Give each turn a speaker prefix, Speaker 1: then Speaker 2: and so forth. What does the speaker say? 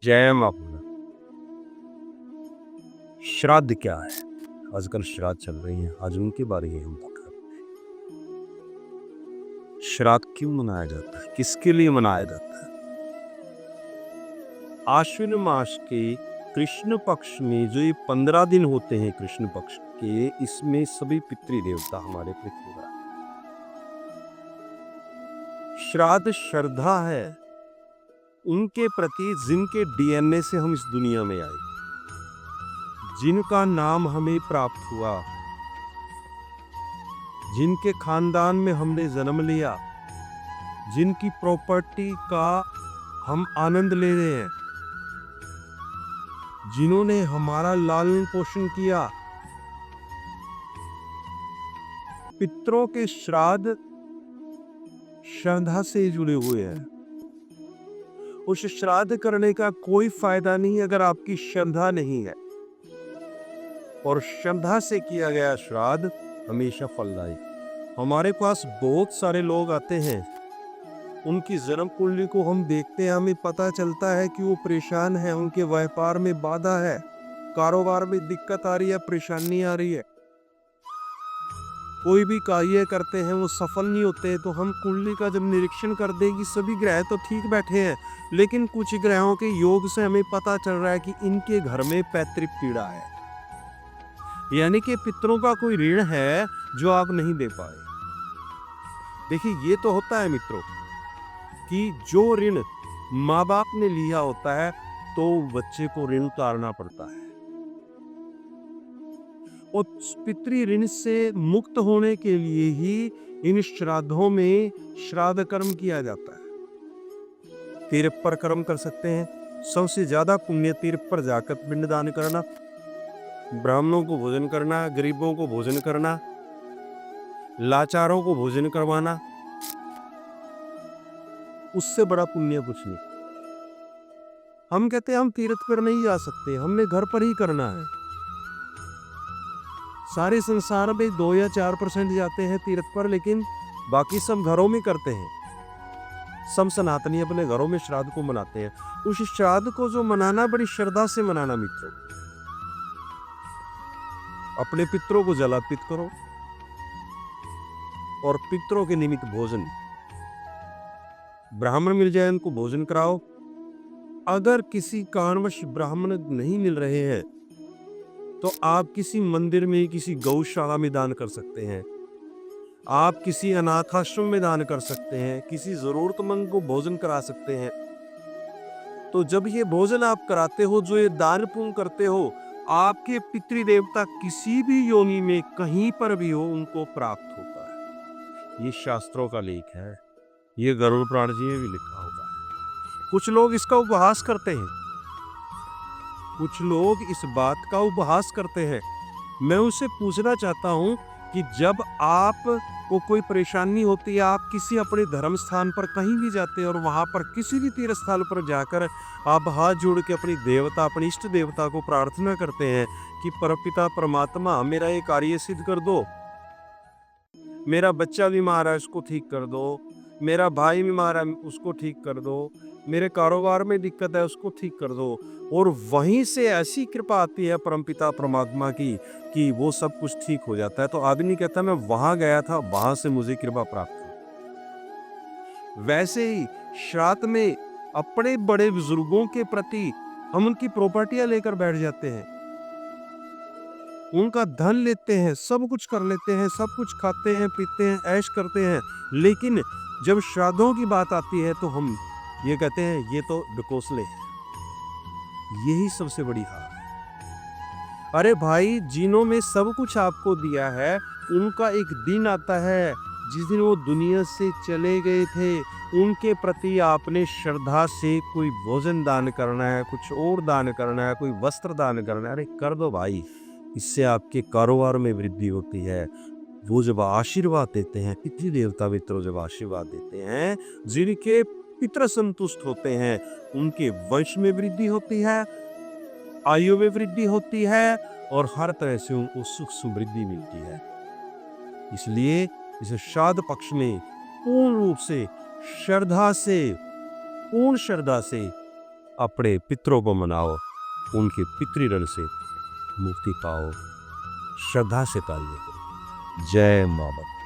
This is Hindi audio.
Speaker 1: जय मां पूर्ण। श्राद्ध क्या है? आजकल श्राद्ध चल रही है, आज उनके बारे में हम बात करें। श्राद्ध क्यों मनाया जाता है, किसके लिए मनाया जाता है? आश्विन मास के कृष्ण पक्ष में जो ये 15 दिन होते हैं कृष्ण पक्ष के, इसमें सभी पितृदेवता हमारे पृथ्वी पर। श्राद्ध श्रद्धा है उनके प्रति जिनके डीएनए से हम इस दुनिया में आए, जिनका नाम हमें प्राप्त हुआ, जिनके खानदान में हमने जन्म लिया, जिनकी प्रॉपर्टी का हम आनंद ले रहे हैं, जिन्होंने हमारा लालन पोषण किया। पितरों के श्राद्ध श्रद्धा से जुड़े हुए हैं। उस श्राद्ध करने का कोई फायदा नहीं अगर आपकी श्रद्धा नहीं है, और श्रद्धा से किया गया श्राद्ध हमेशा फलदायी। हमारे पास बहुत सारे लोग आते हैं, उनकी जन्म कुंडली को हम देखते हैं, हमें पता चलता है कि वो परेशान है, उनके व्यापार में बाधा है, कारोबार में दिक्कत आ रही है, परेशानी आ रही है, कोई भी कार्य करते हैं वो सफल नहीं होते। तो हम कुंडली का जब निरीक्षण कर दें कि सभी ग्रह तो ठीक बैठे हैं, लेकिन कुछ ग्रहों के योग से हमें पता चल रहा है कि इनके घर में पैतृक पीड़ा है, यानी कि पितरों का कोई ऋण है जो आप नहीं दे पाए। देखिए, ये तो होता है मित्रों कि जो ऋण माँ बाप ने लिया होता है तो बच्चे को ऋण उतारना पड़ता है, और पितृ ऋण से मुक्त होने के लिए ही इन श्राद्धों में श्राद्ध कर्म किया जाता है। तीर्थ पर कर्म कर सकते हैं। सबसे ज्यादा पुण्य तीर्थ पर जाकर पिंडदान करना, ब्राह्मणों को भोजन करना, गरीबों को भोजन करना, लाचारों को भोजन करवाना, उससे बड़ा पुण्य कुछ नहीं। हम कहते हैं हम तीर्थ पर नहीं जा सकते, हमने घर पर ही करना है। सारे संसार में 2 या 4% जाते हैं तीर्थ पर, लेकिन बाकी सब घरों में करते हैं। सब सनातनी अपने घरों में श्राद्ध को मनाते हैं। उस श्राद्ध को जो मनाना, बड़ी श्रद्धा से मनाना मित्रों। अपने पितरों को जल अर्पित करो और पितरों के निमित्त भोजन, ब्राह्मण मिल जाए उनको भोजन कराओ। अगर किसी कारणवश ब्राह्मण नहीं मिल रहे हैं तो आप किसी मंदिर में, किसी गौशाला में दान कर सकते हैं, आप किसी अनाथ आश्रम में दान कर सकते हैं, किसी जरूरतमंद को भोजन करा सकते हैं। तो जब ये भोजन आप कराते हो, जो ये दान पुण्य करते हो, आपके पितृदेवता किसी भी योनि में कहीं पर भी हो उनको प्राप्त होता है। ये शास्त्रों का लेख है, ये गरुड़ पुराण जी में भी लिखा होगा है। कुछ लोग इसका उपहास करते हैं, कुछ लोग इस बात का उपहास करते हैं। मैं उनसे पूछना चाहता हूं कि जब आप को कोई परेशानी होती है, आप किसी अपने धर्म स्थान पर कहीं भी जाते हैं और वहां पर किसी भी तीर्थ स्थल पर जाकर आप हाथ जोड़ के अपनी देवता, अपनी इष्ट देवता को प्रार्थना करते हैं कि परमपिता परमात्मा मेरा ये कार्य सिद्ध कर दो, मेरा बच्चा बीमार है उसको ठीक कर दो, मेरा भाई बीमार है उसको ठीक कर दो, मेरे कारोबार में दिक्कत है उसको ठीक कर दो। और वहीं से ऐसी कृपा आती है परमपिता परमात्मा की कि वो सब कुछ ठीक हो जाता है। तो आदमी कहता है मैं वहां गया था, वहां से मुझे कृपा प्राप्त हुई। वैसे ही श्राद्ध में अपने बड़े बुजुर्गों के प्रति हम उनकी प्रॉपर्टियां लेकर बैठ जाते हैं, उनका धन लेते हैं, सब कुछ कर लेते हैं, सब कुछ खाते हैं, पीते हैं, ऐश करते हैं, लेकिन जब श्राद्धों की बात आती है तो हम ये कहते हैं ये तो ढकोसले हैं। यही सबसे बड़ी हार है। अरे भाई, जिन्हों में सब कुछ आपको दिया है, उनका एक दिन आता है जिस दिन वो दुनिया से चले गए थे, उनके प्रति आपने श्रद्धा से कोई भोजन दान करना है, कुछ और दान करना है, कोई वस्त्र दान करना है। अरे कर दो भाई, इससे आपके कारोबार में वृद्धि होती है। वो जब आशीर्वाद देते हैं, पितृ देवता मित्रों जब आशीर्वाद देते हैं, जिनके पितृ संतुष्ट होते हैं, उनके वंश में वृद्धि होती है, आयु में वृद्धि होती है, और हर तरह से उनको सुख समृद्धि मिलती है। इसलिए इस श्राद्ध पक्ष में पूर्ण रूप से श्रद्धा से, पूर्ण श्रद्धा से अपने पितरों को मनाओ, उनके पितृ ऋण से मुक्ति पाओ। श्रद्धा से कार्य करो। जय मां बम।